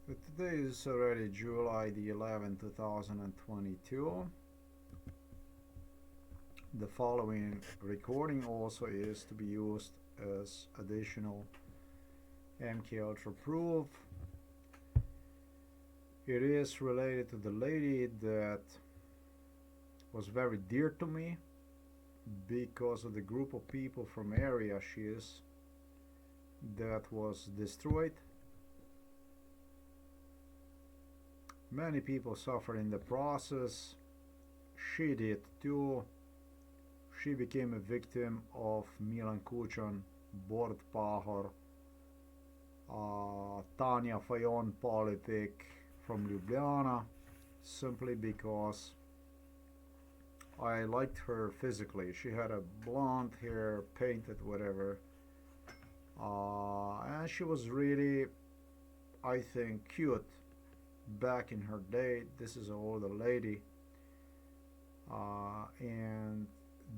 Today is already July the 11th, 2022. The following recording also is to be used as additional MK Ultra proof. It is related to the lady that was very dear to me because of the group of people from area she is that was destroyed. Many people suffered in the process. She did too. She became a victim of Milan Kucan, Bord Pahor, Tanja Fajon politic from Ljubljana, simply because I liked her physically. She had a blonde hair, painted whatever, and she was really, I think, cute back in her day. This is an older lady, and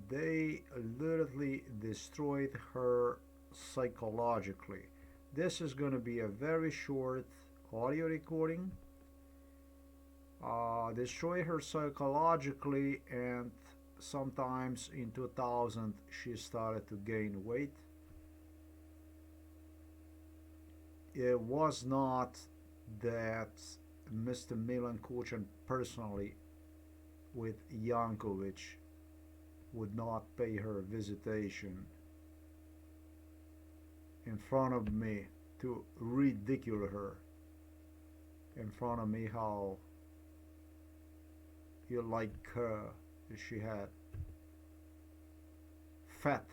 they literally destroyed her psychologically. This is going to be a very short audio recording. Destroyed her psychologically, and sometimes in 2000 she started to gain weight. It was not that Mr. Milan Kucan personally with Jankovic would not pay her visitation in front of me to ridicule her in front of me how you like she had fat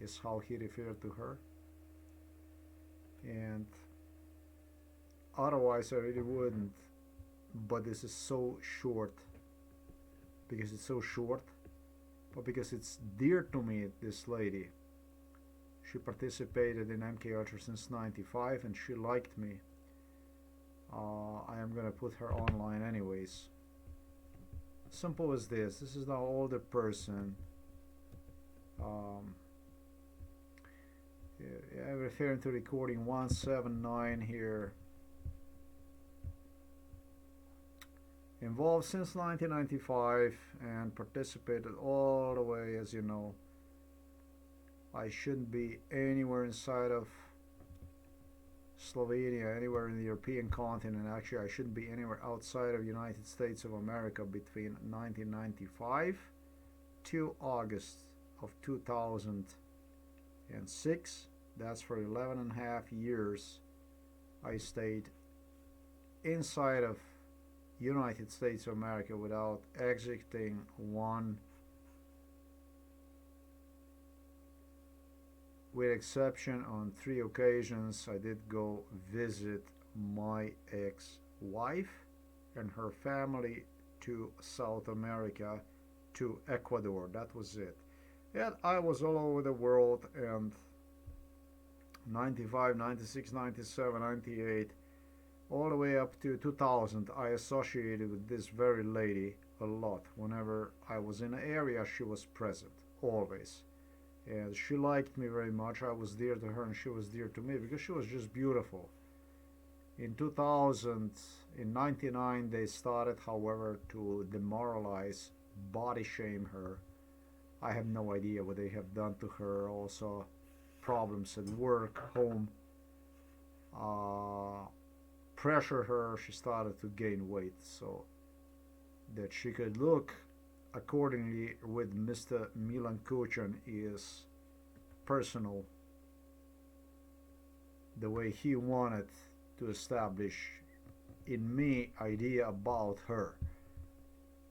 is how he referred to her, and otherwise I really wouldn't, but this is so short because it's so short, but because it's dear to me. This lady, she participated in MK Ultra since '95 and she liked me. I am gonna put her online anyways. Simple as this. This is the older person. Yeah, I'm referring to recording 179 here. Involved since 1995 and participated all the way, as you know. I shouldn't be anywhere inside of Slovenia, anywhere in the European continent. Actually, I shouldn't be anywhere outside of the United States of America between 1995 to August of 2006. That's for 11 and a half years. I stayed inside of United States of America without exiting one, with exception on 3 occasions. I did go visit my ex-wife and her family to South America, to Ecuador. That was it. And I was all over the world, and 95, 96, 97, 98, all the way up to 2000, I associated with this very lady a lot. Whenever I was in an area, she was present, always. And she liked me very much. I was dear to her and she was dear to me because she was just beautiful. In 2000, in 99, they started, however, to demoralize, body shame her. I have no idea what they have done to her. Also, problems at work, home. Pressure her. She started to gain weight so that she could look accordingly with Mr. Milan Kucan is personal, the way he wanted to establish in me idea about her.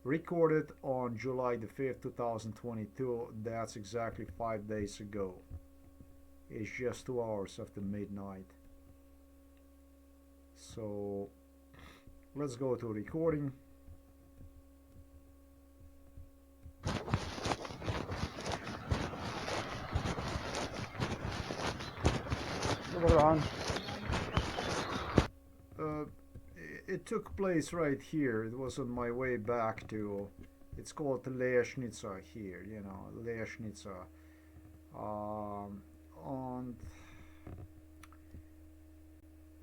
Recorded on July the 5th, 2022. That's exactly 5 days ago. It's just 2 hours after midnight. So let's go to recording. Uh, it took place right here. It was on my way back to, it's called Lešnica here, you know, Lešnica. And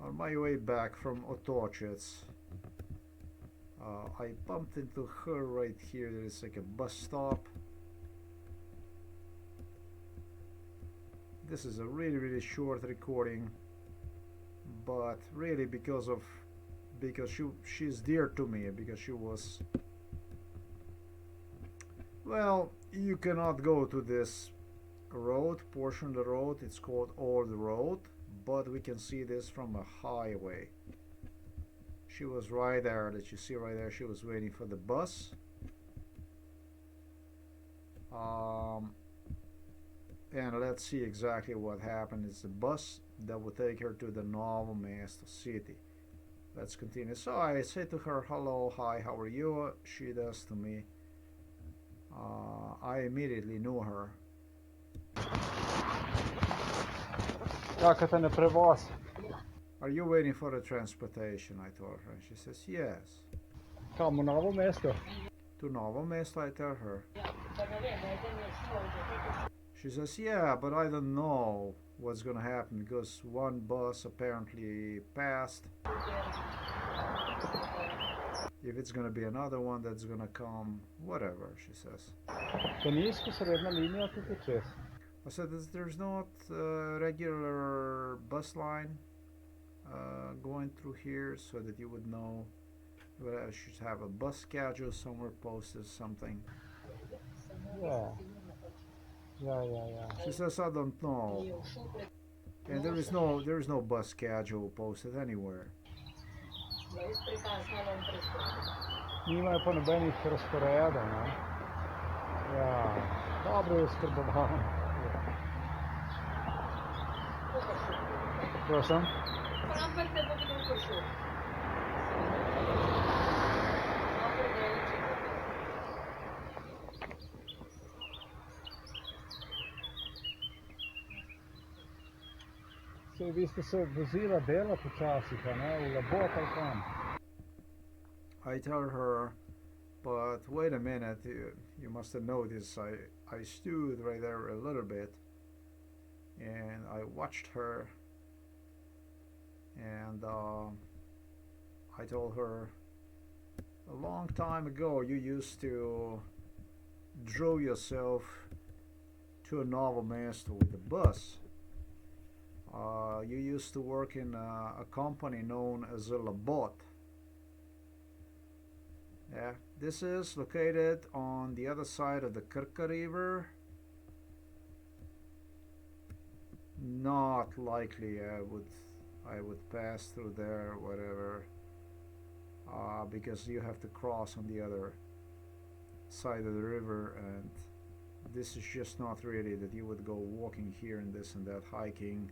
On my way back from Otochets, I bumped into her right here. There's like a bus stop. This is a really short recording, but really because she's dear to me, because she was, well, you cannot go to this portion of the road. It's called Old Road, but we can see this from a highway. She was right there, that you see right there. She was waiting for the bus. And let's see exactly what happened. It's the bus that will take her to the Novo Mesto city. Let's continue. So I say to her, hello, hi, how are you? She does to me. I immediately knew her. Как это не привоз? Are you waiting for the transportation? I told her. She says, yes. Come Novo Mesto. To Novo Mesto, I tell her. She says, yeah, but I don't know what's gonna happen because one bus apparently passed. If it's gonna be another one that's gonna come, whatever, she says. I said, there's not a regular bus line going through here so that you would know. I should have a bus schedule somewhere posted, something. Yeah. She says, I don't know. And there is no bus schedule posted anywhere. Nimajo pa nobenih razporedov, ne? Ja, dobro je skrbovano. Prosim? Vi ste se vozila delati včasih, a ne? V Labod ali kam? I tell her, but wait a minute, you must have noticed I stood right there a little bit and I watched her, and I told her, a long time ago you used to draw yourself to a Novo Mesto with a bus. You used to work in a company known as a Labod. Yeah, this is located on the other side of the Krka River. Not likely I would pass through there, whatever, because you have to cross on the other side of the river, and this is just not really that you would go walking here and this and that, hiking.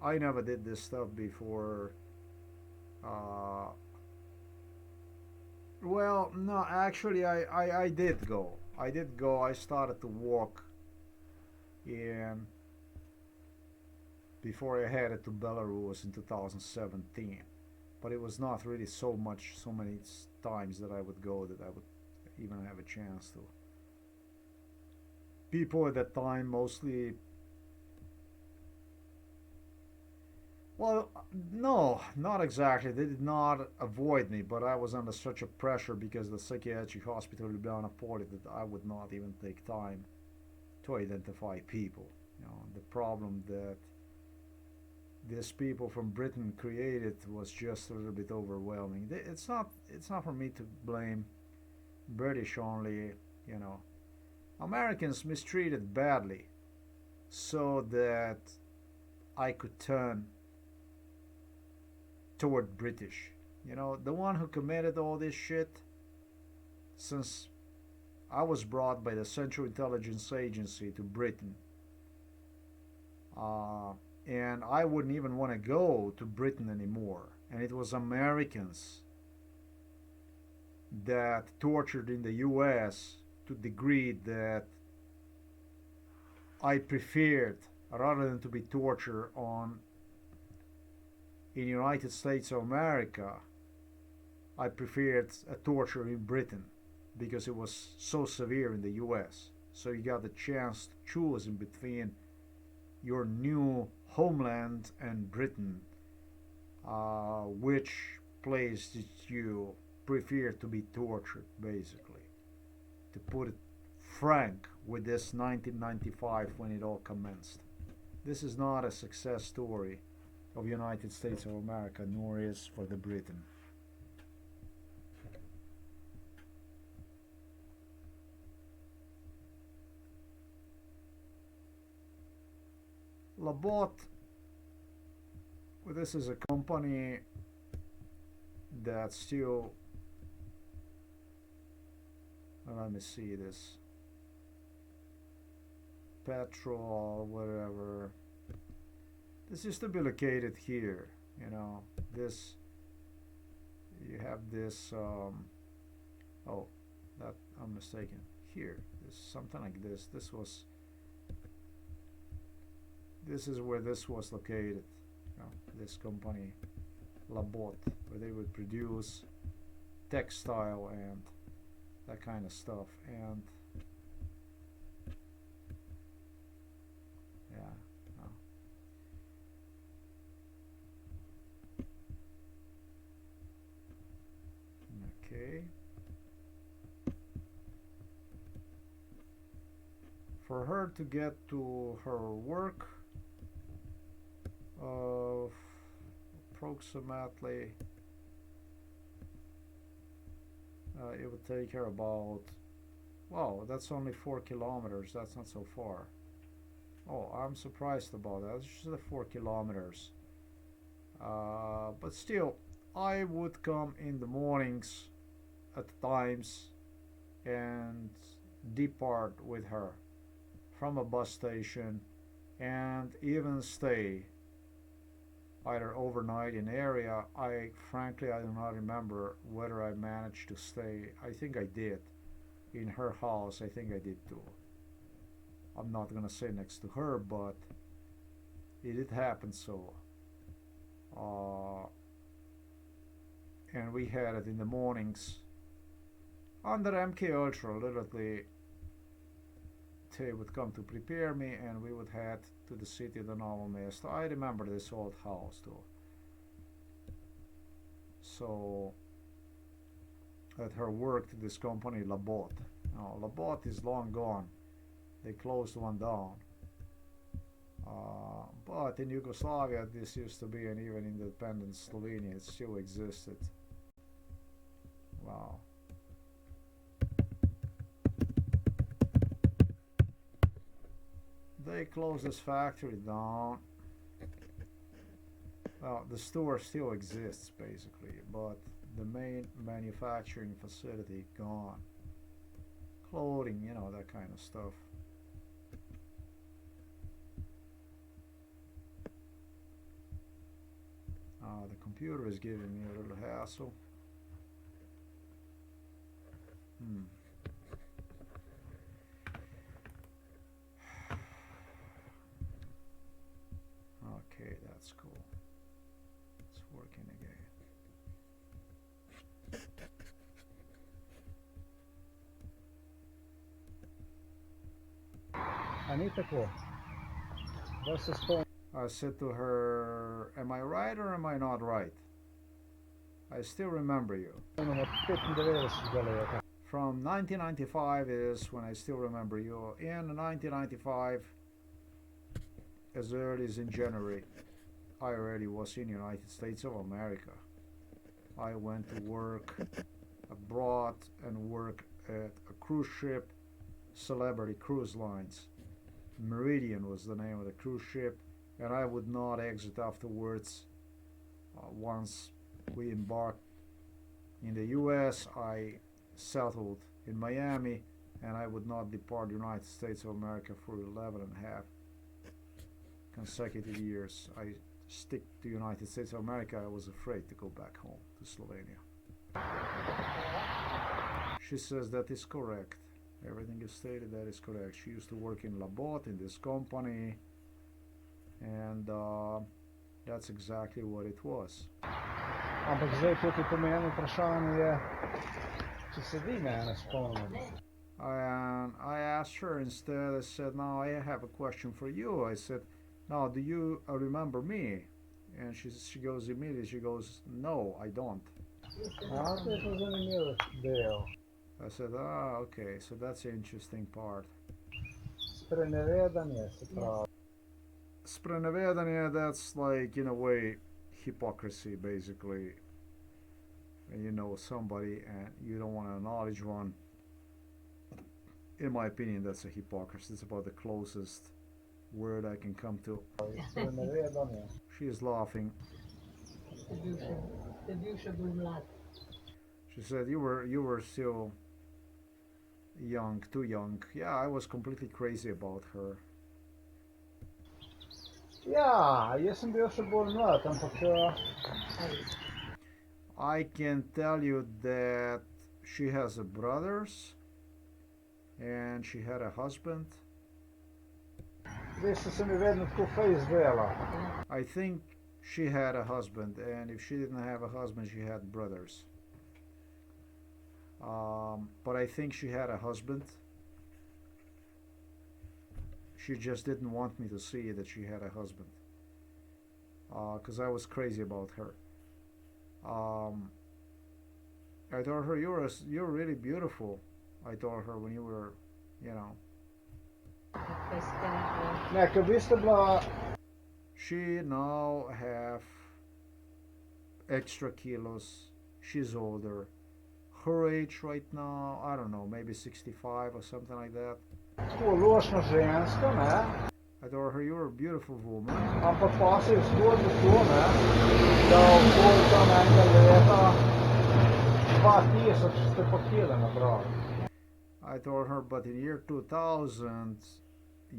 I never did this stuff before. Well, no, actually I did go. I started to walk in before I headed to Belarus in 2017. But it was not really so many times that I would go that I would even have a chance to. People at that time mostly, well, no, not exactly. They did not avoid me, but I was under such a pressure because the psychiatric hospital in Ljubljana reported that I would not even take time to identify people. You know, the problem that these people from Britain created was just a little bit overwhelming. It's not for me to blame British only. You know, Americans mistreated badly, so that I could turn toward British. You know, the one who committed all this shit, since I was brought by the Central Intelligence Agency to Britain, and I wouldn't even want to go to Britain anymore. And it was Americans that tortured in the US to the degree that I preferred, rather than to be tortured in United States of America, I preferred a torture in Britain because it was so severe in the US. So you got the chance to choose in between your new homeland and Britain. which place did you prefer to be tortured, basically? To put it frank with this 1995 when it all commenced. This is not a success story of United States of America, nor is for the Britain. Labod, well, this is a company that still, let me see this, petrol, whatever. This used to be located here, you know, this, you have this, oh, that, I'm mistaken, here, this, something like this, this is where this was located, you know, this company, Labod, where they would produce textile and that kind of stuff, and yeah, no. Okay. For her to get to her work, approximately it would take her about, wow, that's only 4 kilometers, that's not so far. Oh, I'm surprised about that. It's just 4 kilometers, but still I would come in the mornings at times and depart with her from a bus station and even stay either overnight in area. Frankly, I do not remember whether I managed to stay. I think I did. In her house, I think I did too. I'm not gonna say next to her, but it did happen so. And we had it in the mornings under MK Ultra. Literally, they would come to prepare me, and we would head to the city of the Novo Mesto. I remember this old house too. So at her work to this company Labod. Now Labod is long gone. They closed one down. But in Yugoslavia this used to be, and even independent Slovenia it still existed. Wow. They closed this factory down. Well, the store still exists basically, but the main manufacturing facility gone. Clothing, you know, that kind of stuff. The computer is giving me a little hassle. Okay, that's cool. It's working again. Anita ko, what's the story? I said to her, am I right or am I not right? I still remember you. From 1995 is when I still remember you. In 1995, as early as in January, I already was in the United States of America. I went to work abroad and work at a cruise ship, Celebrity Cruise Lines. Meridian was the name of the cruise ship, and I would not exit afterwards. Once we embarked in the US, I settled in Miami, and I would not depart the United States of America for 11 and a half consecutive years. I stick to the United States of America. I was afraid to go back home to Slovenia. She says that is correct. Everything you stated, that is correct. She used to work in Labod, in this company, and that's exactly what it was. Ampak zdaj tukaj pomeni vprašanje je, če se vi mene spomnite. And I asked her instead, I said, now I have a question for you. I said, now do you remember me? And she goes immediately, she goes, no, I don't. Ja, det är så zanimljivo deo. I said, ah, okay, so that's the interesting part. Sprenevedanje se pravi. Sprenevedanje, that's like, in a way, hypocrisy, basically. And you know somebody and you don't want to acknowledge one. In my opinion, that's a hypocrisy. It's about the closest word I can come to. Sprenevedanje. She is laughing. Te bivša bil mlad. She said, you were still young, too young. Yeah, I was completely crazy about her. Ja, jaz sem bil še bolj mlad, ampak I can tell you that she has a brothers and she had a husband. veš, se mi vedno tako fejs dela. I think she had a husband, and if she didn't have a husband, she had brothers. But I think she had a husband. She just didn't want me to see that she had a husband, because I was crazy about her. I told her, you're really beautiful. I told her when you were, you know. Ne, ker vi ste bila, She now have extra kilos. She's older. Her age right now, I don't know, maybe 65 or something like that. tako ločna ženska, ne, I told her, you're a beautiful woman. ampak pa se je zgodilo to, ne, da okoli tam enega leta 2000 ste pa kile nabrali. I told her, but in year 2000,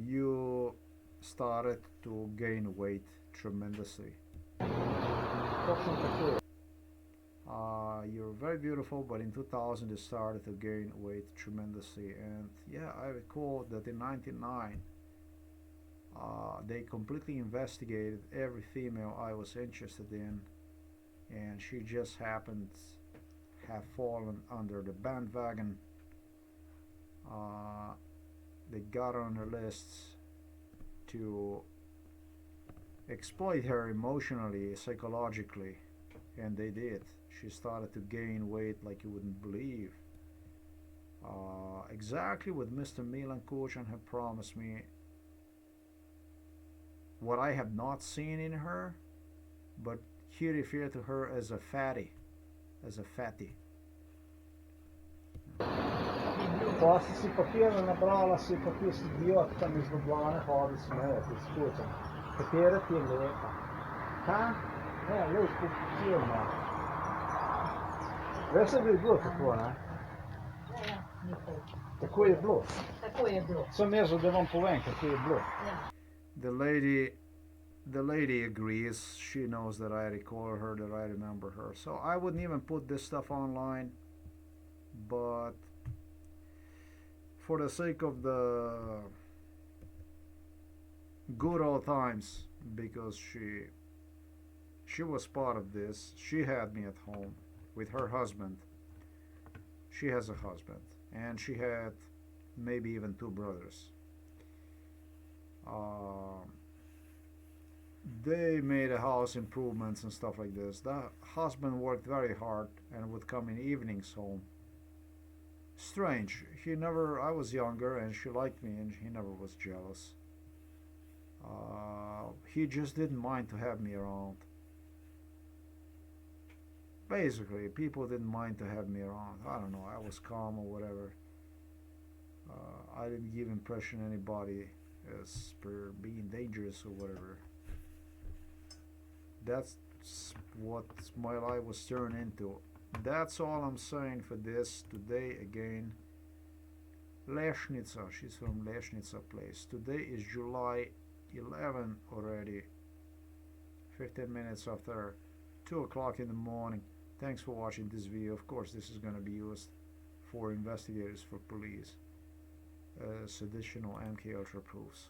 you started to gain weight tremendously. Točno tako. You're very beautiful, but in 2000 you started to gain weight tremendously. And yeah, I recall that in 99, they completely investigated every female I was interested in, and she just happened have fallen under the bandwagon. They got on their lists to exploit her emotionally, psychologically, and they did. She started to gain weight like you wouldn't believe. Exactly what Mr. Milan Kuchan had promised me. What I have not seen in her, but he referred to her as a fatty. As a fatty. Pa si pa kile nabrala, si pa tisti idiot tam iz Ljubljane hodi smejati, skučam. Katere ti je lepa? Kaj? Ne, lej, koliko kil ima. Veš, da bi bilo tako, ne? Tako je bilo. Tako je bilo. Sem jaz, da vam povem, kako je bilo. The lady agrees. She knows that I recall her, that I remember her. So I wouldn't even put this stuff online, but for the sake of the good old times, because she was part of this. She had me at home with her husband. She has a husband, and she had maybe even two brothers. They made a house improvements and stuff like this. The husband worked very hard and would come in evenings home. Strange. I was younger and she liked me and he never was jealous. He just didn't mind to have me around. Basically, people didn't mind to have me around. I don't know, I was calm or whatever. I didn't give impression to anybody as per being dangerous or whatever. That's what my life was turned into. That's all I'm saying for this today. Again, Leshnica, she's from Leshnica place. Today is July 11 already, 15 minutes after 2 o'clock in the morning. Thanks for watching this video. Of course, this is going to be used for investigators, for police, as additional MK Ultra proofs.